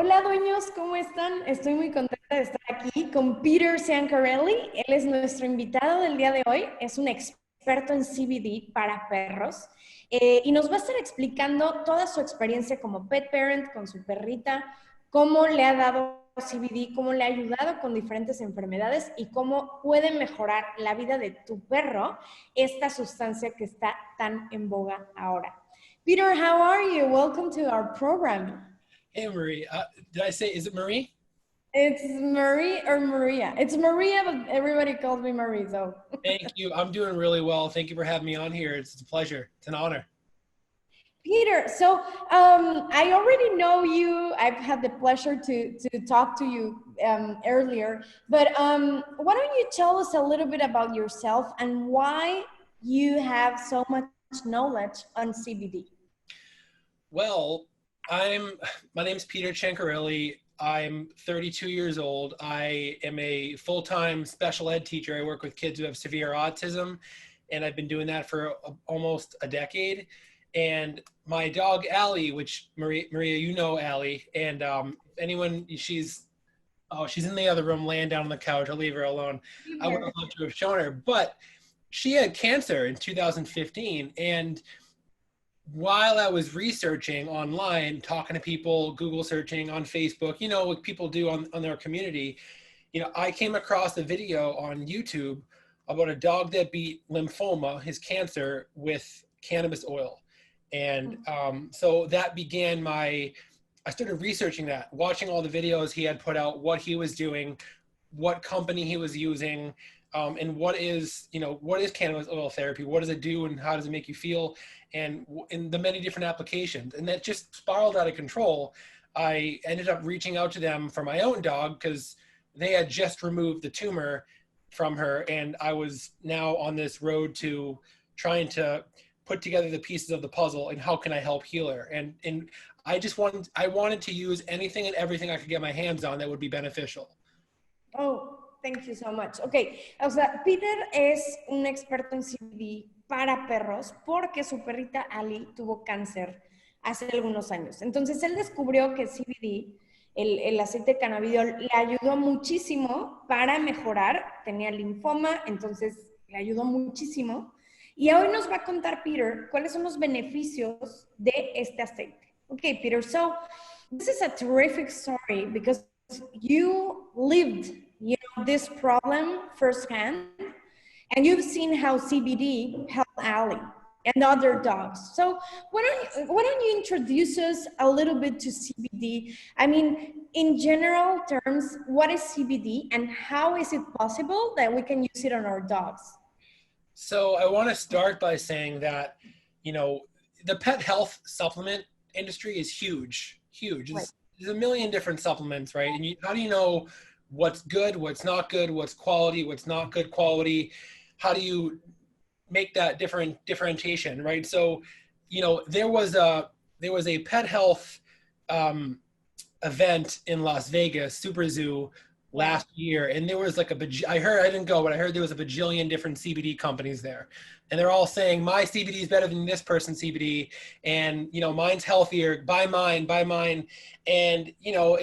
Hola dueños, ¿cómo están? Estoy muy contenta de estar aquí con Peter Ciancarelli. Él es nuestro invitado del día de hoy. Es un experto en CBD para perros y nos va a estar explicando toda su experiencia como pet parent con su perrita, cómo le ha dado CBD, cómo le ha ayudado con diferentes enfermedades y cómo puede mejorar la vida de tu perro esta sustancia que está tan en boga ahora. Peter, how are you? Welcome to our program. Hey, Marie. Did I say, is it Marie? It's Marie or Maria. It's Maria, but everybody calls me Marie, so. Thank you. I'm doing really well. Thank you for having me on here. It's a pleasure. It's an honor. Peter, so I already know you. I've had the pleasure to talk to you earlier, but why don't you tell us a little bit about yourself and why you have so much knowledge on CBD? Well, my name's Peter Ciancarelli. I'm 32 years old. I am a full-time special ed teacher. I work with kids who have severe autism, and I've been doing that for almost a decade. And my dog, Allie, which Maria, you know Allie, and anyone, she's in the other room laying down on the couch. I'll leave her alone. I would have loved to have shown her, but she had cancer in 2015, and while I was researching online, talking to people, Google searching on Facebook, you know, what people do on their community, you know, I came across a video on YouTube about a dog that beat lymphoma, his cancer, with cannabis oil. And so that began I started researching that, watching all the videos he had put out, what he was doing, what company he was using, and what is cannabis oil therapy? What does it do and how does it make you feel? And in the many different applications. And that just spiraled out of control. I ended up reaching out to them for my own dog because they had just removed the tumor from her. And I was now on this road to trying to put together the pieces of the puzzle and how can I help heal her? And I wanted to use anything and everything I could get my hands on that would be beneficial. Oh, thank you so much. Ok, o sea, Peter es un experto en CBD para perros porque su perrita Ali tuvo cáncer hace algunos años. Entonces él descubrió que CBD, el aceite de cannabidiol, le ayudó muchísimo para mejorar. Tenía linfoma, entonces le ayudó muchísimo. Y hoy nos va a contar Peter cuáles son los beneficios de este aceite. Okay, Peter, so this is a terrific story because you lived, you know, this problem firsthand, and you've seen how CBD helped Allie and other dogs. So why don't you introduce us a little bit to CBD? I mean, in general terms, what is CBD and how is it possible that we can use it on our dogs? So I want to start by saying that, you know, the pet health supplement industry is huge. Right. There's a million different supplements, right? And how do you know what's good, what's not good, what's quality, what's not good quality? How do you make that differentiation, right? So, you know, there was a pet health event in Las Vegas, Super Zoo, last year, and there was like I didn't go, but I heard there was a bajillion different CBD companies there, and they're all saying my CBD is better than this person's CBD, and you know mine's healthier, buy mine, and you know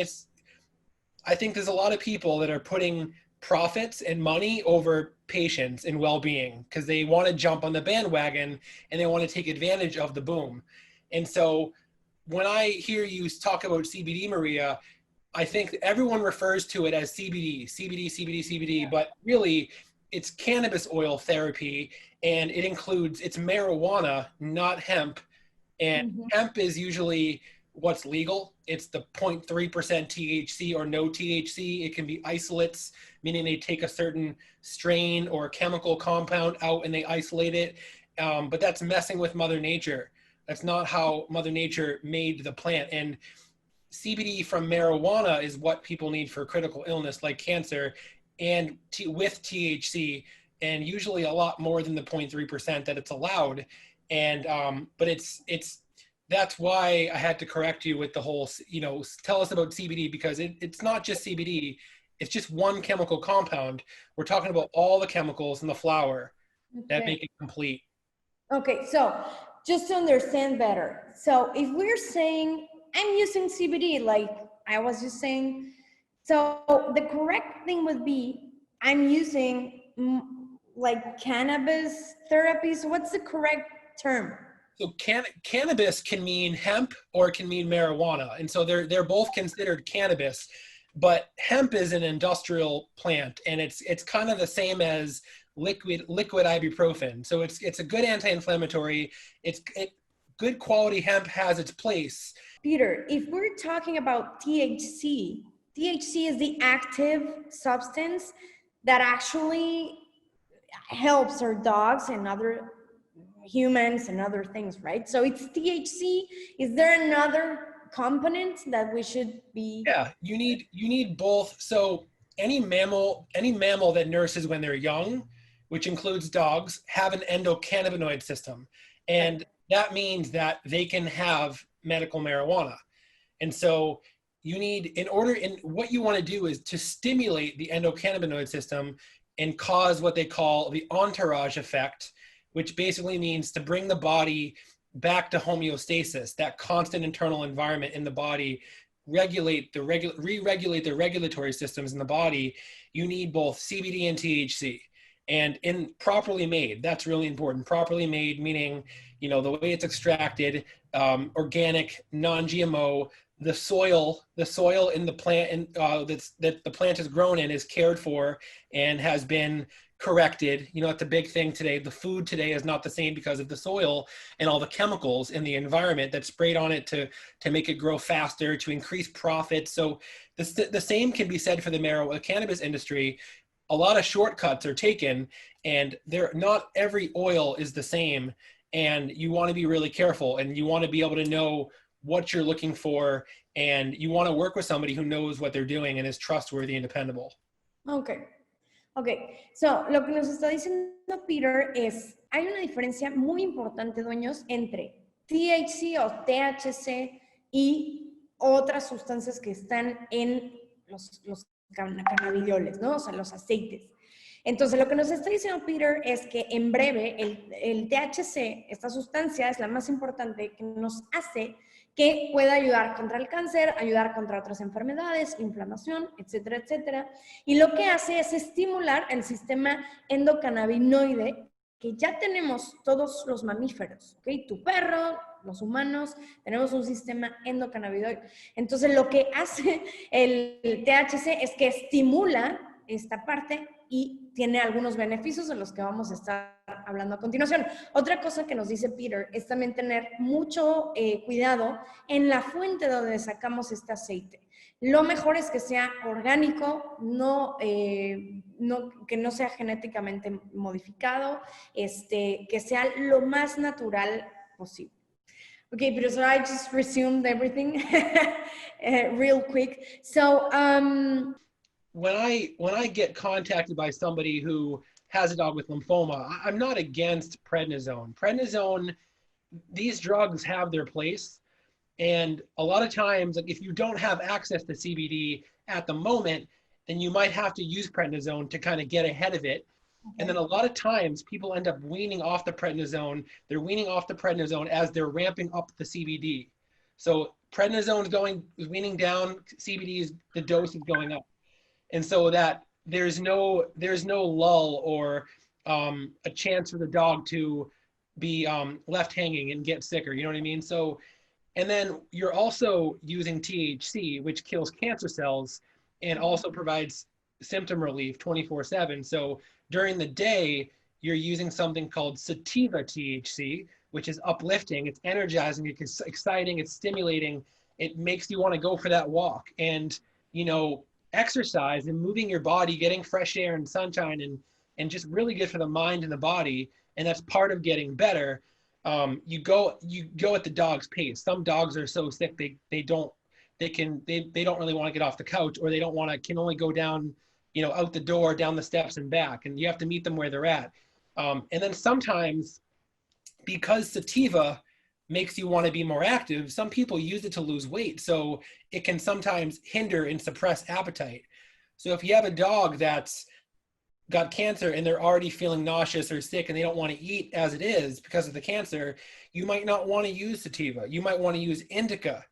I think there's a lot of people that are putting profits and money over patients and well-being because they want to jump on the bandwagon and they want to take advantage of the boom. And so when I hear you talk about CBD, Maria, I think everyone refers to it as CBD, but really it's cannabis oil therapy, and it's marijuana, not hemp. And hemp is usually what's legal. It's the 0.3% THC or no THC. It can be isolates, meaning they take a certain strain or chemical compound out and they isolate it. But that's messing with Mother Nature. That's not how Mother Nature made the plant. And CBD from marijuana is what people need for critical illness like cancer, and with THC, and usually a lot more than the 0.3% that it's allowed. And but that's why I had to correct you with the whole, you know, tell us about CBD, because it's not just CBD. It's just one chemical compound. We're talking about all the chemicals in the flower that make it complete. Okay, so just to understand better. So if we're saying I'm using CBD, like I was just saying, so the correct thing would be, I'm using like cannabis therapy. So what's the correct term? So cannabis can mean hemp or it can mean marijuana. And so they're both considered cannabis, but hemp is an industrial plant, and it's kind of the same as liquid ibuprofen. So it's a good anti-inflammatory. Good quality hemp has its place. Peter, if we're talking about THC, THC is the active substance that actually helps our dogs and other humans and other things, right? So it's THC. Is there another component that we should be? Yeah, you need both. So any mammal that nurses when they're young, which includes dogs, have an endocannabinoid system. And that means that they can have medical marijuana. And so what you want to do is to stimulate the endocannabinoid system and cause what they call the entourage effect, which basically means to bring the body back to homeostasis, that constant internal environment in the body, re-regulate the regulatory systems in the body. You need both CBD and THC. And properly made, that's really important. Properly made, meaning, the way it's extracted, organic, non-GMO, the soil in the plant that the plant is grown in is cared for and has been corrected. It's a big thing today. The food today is not the same because of the soil and all the chemicals in the environment that's sprayed on it to make it grow faster, to increase profits. So the same can be said for the cannabis industry. A lot of shortcuts are taken, and not every oil is the same, and you want to be really careful, and you want to be able to know what you're looking for, and you want to work with somebody who knows what they're doing and is trustworthy and dependable. Okay. So, lo que nos está diciendo Peter es, hay una diferencia muy importante, dueños, entre THC o THC y otras sustancias que están en los cannabidioles, ¿no? O sea, los aceites. Entonces, lo que nos está diciendo Peter es que en breve el THC, esta sustancia, es la más importante, que nos hace que pueda ayudar contra el cáncer, ayudar contra otras enfermedades, inflamación, etcétera, etcétera. Y lo que hace es estimular el sistema endocannabinoide que ya tenemos todos los mamíferos, ¿ok? Tu perro, los humanos, tenemos un sistema endocannabinoide. Entonces, lo que hace el THC es que estimula esta parte y tiene algunos beneficios de los que vamos a estar hablando a continuación. Otra cosa que nos dice Peter es también tener mucho cuidado en la fuente donde sacamos este aceite. Lo mejor es que sea orgánico, que no sea genéticamente modificado, que sea lo más natural posible. Okay, but so I just resumed everything real quick. So, when I get contacted by somebody who has a dog with lymphoma, I'm not against prednisone. Prednisone, these drugs have their place. And a lot of times, if you don't have access to CBD at the moment, then you might have to use prednisone to kind of get ahead of it. Okay. And then a lot of times people end up weaning off the prednisone. They're weaning off the prednisone as they're ramping up the CBD. So prednisone is weaning down, the dose is going up. And so that there's no lull or a chance for the dog to be left hanging and get sicker. You know what I mean? So, and then you're also using THC, which kills cancer cells and also provides symptom relief 24/7. So during the day, you're using something called sativa THC, which is uplifting, it's energizing, it's exciting, it's stimulating, it makes you want to go for that walk. And, exercise and moving your body, getting fresh air and sunshine and just really good for the mind and the body. And that's part of getting better. You go at the dog's pace. Some dogs are so sick they don't really want to get off the couch, or can only go down, out the door, down the steps and back. And you have to meet them where they're at. And then sometimes, because sativa makes you want to be more active, some people use it to lose weight. So it can sometimes hinder and suppress appetite. So if you have a dog that's got cancer and they're already feeling nauseous or sick and they don't want to eat as it is because of the cancer, you might not want to use sativa. You might want to use indica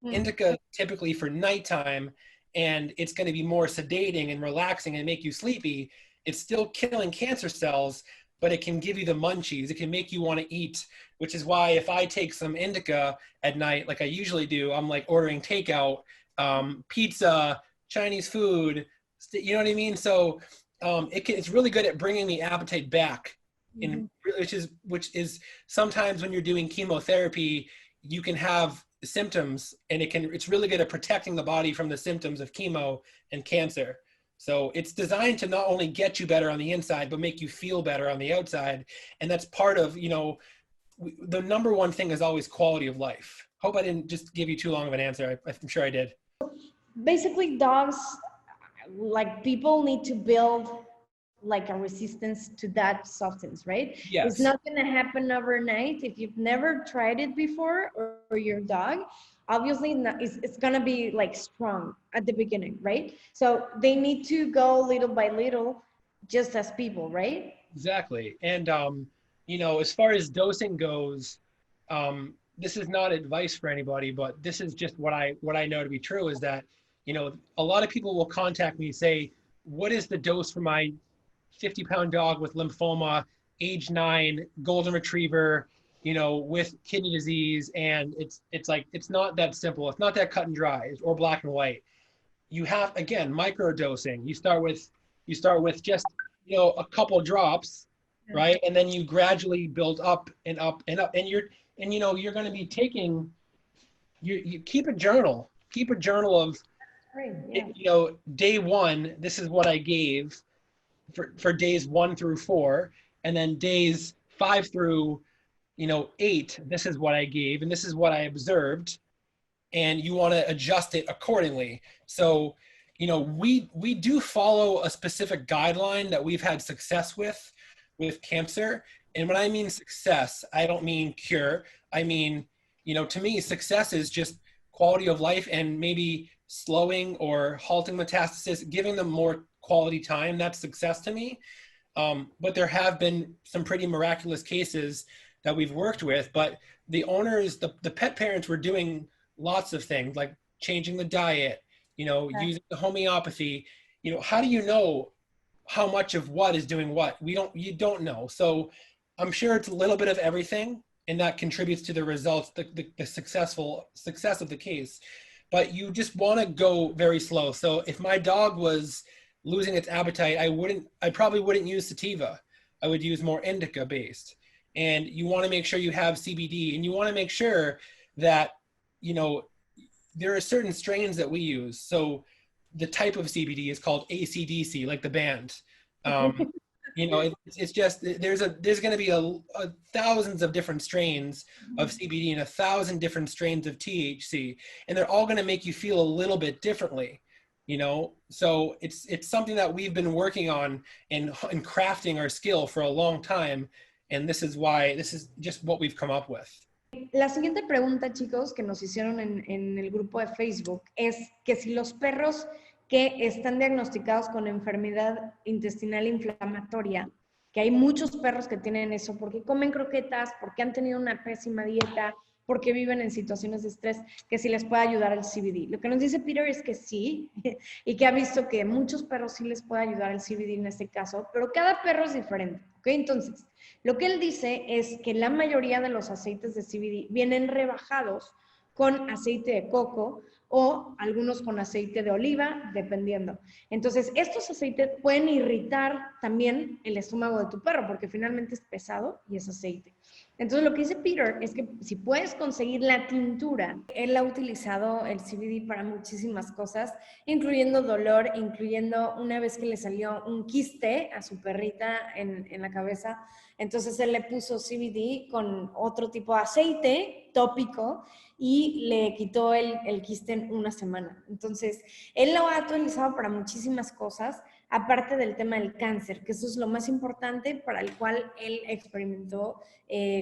indica typically for nighttime, and it's going to be more sedating and relaxing and make you sleepy. It's still killing cancer cells, but it can give you the munchies. It can make you want to eat, which is why if I take some indica at night, like I usually do, I'm like ordering takeout, pizza, Chinese food, you know what I mean? So it's really good at bringing the appetite back, which is sometimes when you're doing chemotherapy, you can have symptoms, and it's really good at protecting the body from the symptoms of chemo and cancer. So it's designed to not only get you better on the inside, but make you feel better on the outside. And that's part of, the number one thing is always quality of life. Hope I didn't just give you too long of an answer. I'm sure I did. Basically, dogs, like people, need to build like a resistance to that substance, right? Yes. It's not going to happen overnight. If you've never tried it before, or your dog, obviously it's going to be like strong at the beginning, right? So they need to go little by little, just as people, right? Exactly. And as far as dosing goes, this is not advice for anybody, but this is just what I know to be true, is that a lot of people will contact me and say, what is the dose for my 50-pound dog with lymphoma, age 9, golden retriever, with kidney disease? And it's like, it's not that simple. It's not that cut and dry or black and white. You have, again, micro dosing. You start with just, a couple drops, right? And then you gradually build up and up and up. And you're going to be taking, you keep a journal of, day 1, this is what I gave for days 1 through 4, and then days 5 through 8, this is what I gave, and this is what I observed, and you want to adjust it accordingly. So we do follow a specific guideline that we've had success with cancer. And when I mean success, I don't mean cure. I mean, to me, success is just quality of life, and maybe slowing or halting metastasis, giving them more quality time. That's success to me. But there have been some pretty miraculous cases that we've worked with, but the owners, the pet parents, were doing lots of things like changing the diet, using the homeopathy. How do you know how much of what is doing what? You don't know. So I'm sure it's a little bit of everything, and that contributes to the results, the success of the case. But you just want to go very slow. So if my dog was losing its appetite, I probably wouldn't use sativa. I would use more indica based. And you want to make sure you have CBD, and you want to make sure that, there are certain strains that we use. So the type of CBD is called AC/DC, like the band. It's just, there's going to be a thousands of different strains of CBD and 1,000 different strains of THC, and they're all going to make you feel a little bit differently. So it's something that we've been working on and crafting our skill for a long time, and this is just what we've come up with. La siguiente pregunta, chicos, que nos hicieron en el grupo de Facebook es que si los perros que están diagnosticados con enfermedad intestinal inflamatoria, que hay muchos perros que tienen eso porque comen croquetas, porque han tenido una pésima dieta, porque viven en situaciones de estrés, que si les puede ayudar el CBD. Lo que nos dice Peter es que sí, y que ha visto que muchos perros sí les puede ayudar el CBD en este caso, pero cada perro es diferente, ¿ok? Entonces, lo que él dice es que la mayoría de los aceites de CBD vienen rebajados con aceite de coco o algunos con aceite de oliva, dependiendo. Entonces, estos aceites pueden irritar también el estómago de tu perro, porque finalmente es pesado y es aceite. Entonces, lo que dice Peter es que si puedes conseguir la tintura, él ha utilizado el CBD para muchísimas cosas, incluyendo dolor, incluyendo una vez que le salió un quiste a su perrita en la cabeza. Entonces, él le puso CBD con otro tipo de aceite tópico y le quitó el quiste en una semana. Entonces, él lo ha utilizado para muchísimas cosas, aparte del tema del cáncer, que eso es lo más importante para el cual él experimentó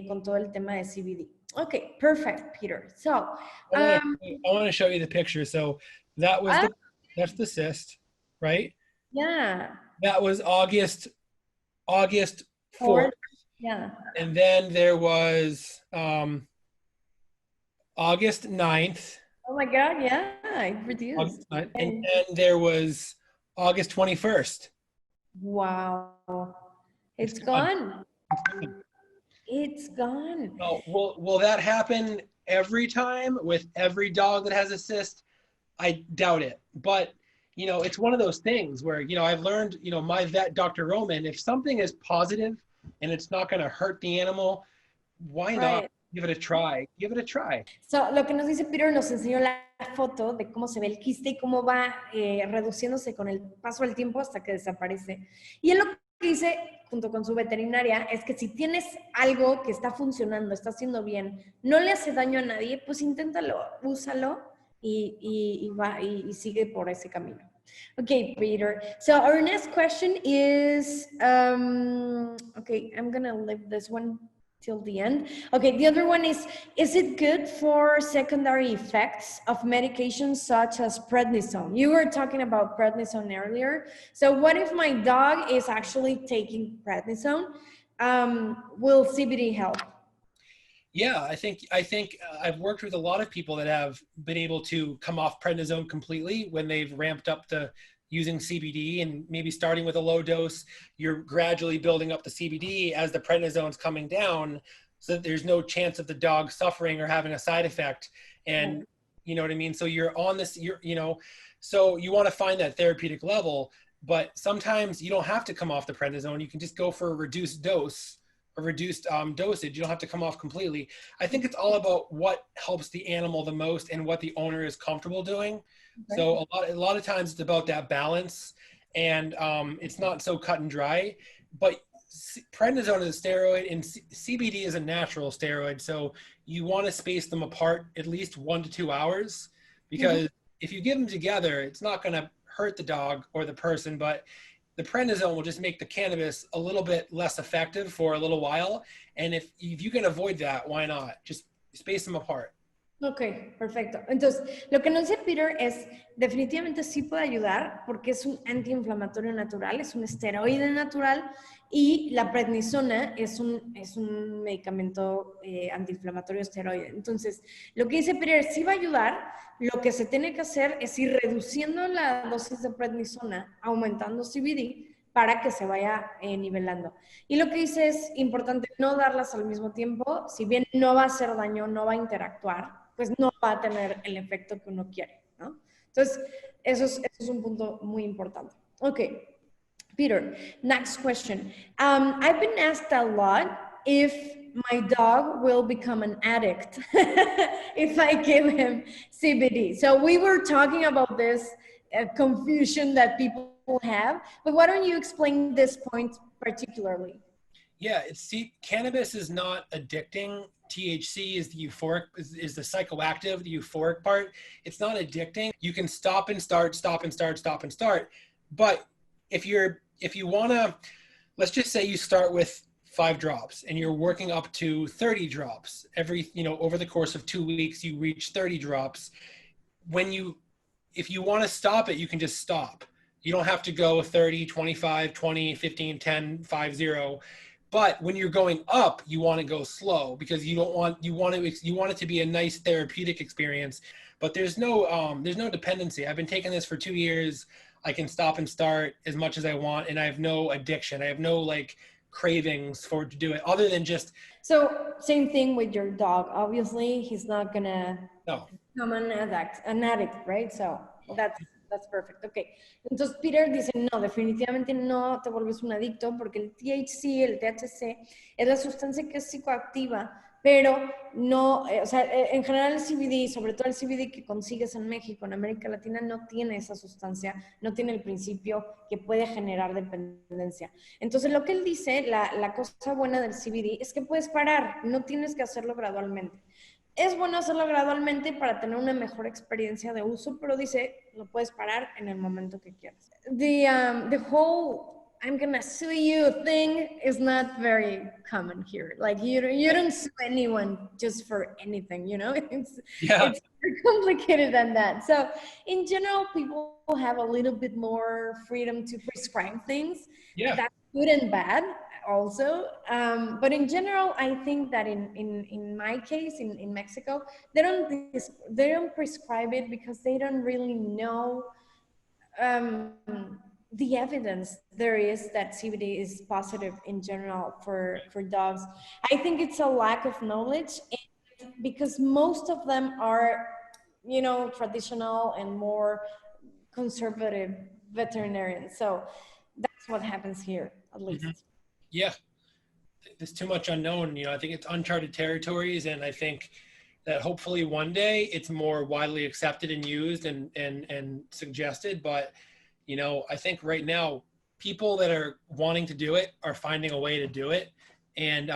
con todo el tema de CBD. Okay, perfect, Peter. So, I want to show you the picture. So that was that's the cyst, right? Yeah. That was August 4th. Yeah. And then there was August 9th. Oh my God, yeah, it reduced. And then there was August 21st. Wow. It's It's gone. gone. It's gone. Oh, will that happen every time with every dog that has a cyst? I doubt it. But, you know, it's one of those things where, you know, I've learned, you know, my vet, Dr. Roman, if something is positive and it's not going to hurt the animal, why not Right. give it a try? Give it a try. So, lo que nos dice Peter nos enseñó la foto de cómo se ve el quiste y cómo va reduciéndose con el paso del tiempo hasta que desaparece. Y él lo que dice, junto con su veterinaria, es que si tienes algo que está funcionando, está haciendo bien, no le hace daño a nadie, pues inténtalo, úsalo y sigue por ese camino. Okay, Peter. So our next question is, okay, I'm gonna leave this one till the end. Okay, the other one is it good for secondary effects of medications such as prednisone? You were talking about prednisone earlier. So what if my dog is actually taking prednisone? Will CBD help? Yeah, I think I've worked with a lot of people that have been able to come off prednisone completely when they've ramped up the using CBD, and maybe starting with a low dose, you're gradually building up the CBD as the prednisone's coming down, so that there's no chance of the dog suffering or having a side effect. And you know what I mean? So you're on this, you know, so you want to find that therapeutic level, but sometimes you don't have to come off the prednisone. You can just go for a reduced dose, a reduced dosage. You don't have to come off completely. I think it's all about what helps the animal the most and what the owner is comfortable doing. Okay. So a lot of times it's about that balance, and it's not so cut and dry. But prednisone is a steroid, and CBD is a natural steroid. So you want to space them apart at least 1 to 2 hours, because if you give them together, it's not going to hurt the dog or the person, but the prednisone will just make the cannabis a little bit less effective for a little while. And if you can avoid that, why not? Just space them apart. Ok, perfecto. Entonces, lo que nos dice Peter es, definitivamente sí puede ayudar porque es un antiinflamatorio natural, es un esteroide natural, y la prednisona es un medicamento antiinflamatorio esteroide. Entonces, lo que dice Peter sí va a ayudar. Lo que se tiene que hacer es ir reduciendo la dosis de prednisona, aumentando CBD, para que se vaya nivelando. Y lo que dice es importante no darlas al mismo tiempo. Si bien no va a hacer daño, no va a interactuar, pues no va a tener el efecto que uno quiere, ¿no? Entonces, eso es un punto muy importante. Okay, Peter, next question. I've been asked a lot if my dog will become an addict if I give him CBD. So we were talking about this confusion that people have, but why don't you explain this point particularly? Yeah, cannabis is not addicting. THC is the euphoric, is the psychoactive, the euphoric part. It's not addicting. You can stop and start, stop and start, stop and start. But if you want to, let's just say you start with 5 drops and you're working up to 30 drops over the course of 2 weeks, you reach 30 drops. If you want to stop it, you can just stop. You don't have to go 30, 25, 20, 15, 10, 5, 0. But when you're going up, you want to go slow, because you want it to be a nice therapeutic experience. But there's no dependency. I've been taking this for 2 years. I can stop and start as much as I want, and I have no addiction. I have no cravings to do it, other than just. So same thing with your dog. Obviously, he's not gonna become an addict, right? So that's perfect. Okay. Entonces Peter dice, no, definitivamente no te vuelves un adicto, porque el THC, el THC, es la sustancia que es psicoactiva, pero no, o sea, en general el CBD, sobre todo el CBD que consigues en México, en América Latina, no tiene esa sustancia, no tiene el principio que puede generar dependencia. Entonces lo que él dice, la cosa buena del CBD es que puedes parar, no tienes que hacerlo gradualmente. Es bueno hacerlo gradualmente para tener una mejor experiencia de uso, pero dice, lo puedes parar en el momento que quieras. The whole I'm gonna sue you thing is not very common here. You don't sue anyone just for anything, you know? It's more complicated than that. So in general, people have a little bit more freedom to prescribe things. Yeah. That's good and bad. also. But in general, I think that in my case, in Mexico, they don't prescribe it because they don't really know the evidence there is that CBD is positive in general for dogs. I think it's a lack of knowledge, and because most of them are, you know, traditional and more conservative veterinarians. So that's what happens here, at least. Mm-hmm. Yeah, there's too much unknown. You know, I think it's uncharted territories, and I think that hopefully one day it's more widely accepted and used and suggested. But, you know, I think right now people that are wanting to do it are finding a way to do it. And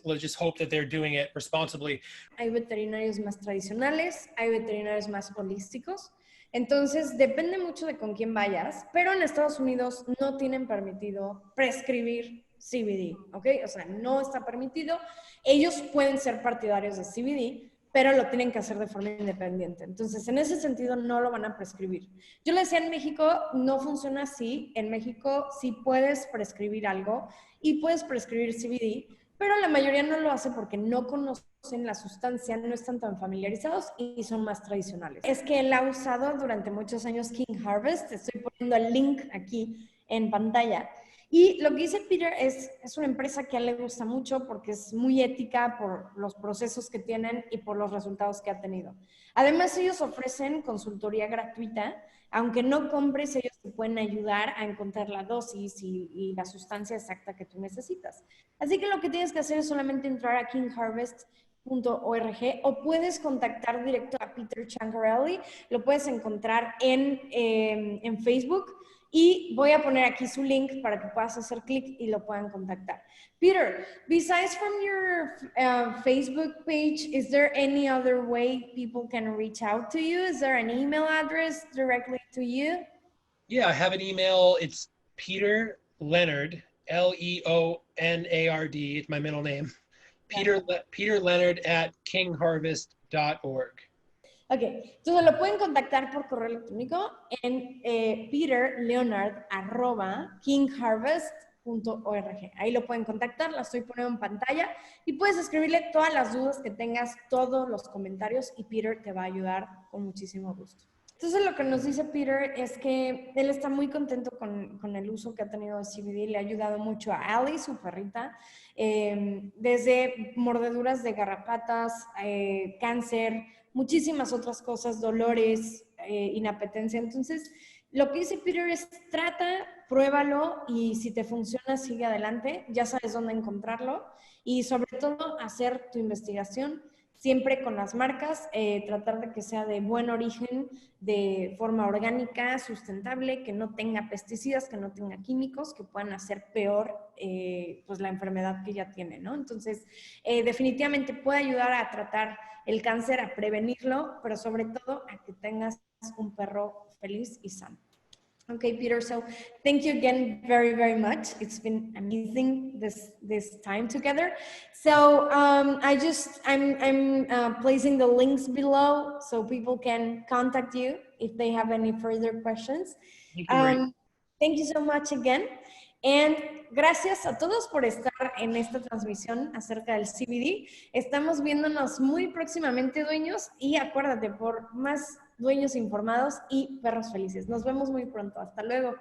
let's just hope that they're doing it responsibly. Hay veterinarios más tradicionales, hay veterinarios más holísticos. Entonces, depende mucho de con quién vayas, pero en Estados Unidos no tienen permitido prescribir CBD, ¿ok? O sea, no está permitido. Ellos pueden ser partidarios de CBD, pero lo tienen que hacer de forma independiente. Entonces, en ese sentido, no lo van a prescribir. Yo le decía, en México no funciona así. En México sí puedes prescribir algo y puedes prescribir CBD, pero la mayoría no lo hace porque no conocen la sustancia, no están tan familiarizados y son más tradicionales. Es que él ha usado durante muchos años King Harvest. Estoy poniendo el link aquí en pantalla. Y lo que dice Peter es una empresa que a él le gusta mucho porque es muy ética por los procesos que tienen y por los resultados que ha tenido. Además, ellos ofrecen consultoría gratuita. Aunque no compres, ellos te pueden ayudar a encontrar la dosis y la sustancia exacta que tú necesitas. Así que lo que tienes que hacer es solamente entrar a kingharvest.org o puedes contactar directo a Peter Ciancarelli. Lo puedes encontrar en Facebook. Y voy a poner aquí su link para que puedas hacer clic y lo puedan contactar. Peter, besides from your Facebook page, is there any other way people can reach out to you? Is there an email address directly to you? Yeah, I have an email. It's Peter Leonard, Leonard. It's my middle name. Peter Leonard at kingharvest.org. Ok, entonces lo pueden contactar por correo electrónico en peterleonard@kingharvest.org. Ahí lo pueden contactar, la estoy poniendo en pantalla y puedes escribirle todas las dudas que tengas, todos los comentarios y Peter te va a ayudar con muchísimo gusto. Entonces lo que nos dice Peter es que él está muy contento con el uso que ha tenido de CBD, le ha ayudado mucho a Ali, su perrita, desde mordeduras de garrapatas, cáncer, muchísimas otras cosas, dolores, inapetencia. Entonces, lo que dice Peter es trata, pruébalo y si te funciona, sigue adelante. Ya sabes dónde encontrarlo y sobre todo hacer tu investigación siempre con las marcas, tratar de que sea de buen origen, de forma orgánica, sustentable, que no tenga pesticidas, que no tenga químicos, que puedan hacer peor pues la enfermedad que ya tiene, ¿no? Entonces, definitivamente puede ayudar a tratar el cáncer, a prevenirlo, pero sobre todo a que tengas un perro feliz y sano. Okay, Peter, so thank you again very, very much. It's been amazing this time together. So I'm placing the links below so people can contact you if they have any further questions. Thank you so much again. And gracias a todos por estar en esta transmisión acerca del CBD. Estamos viéndonos muy próximamente, dueños, y acuérdate, por más dueños informados y perros felices. Nos vemos muy pronto. Hasta luego.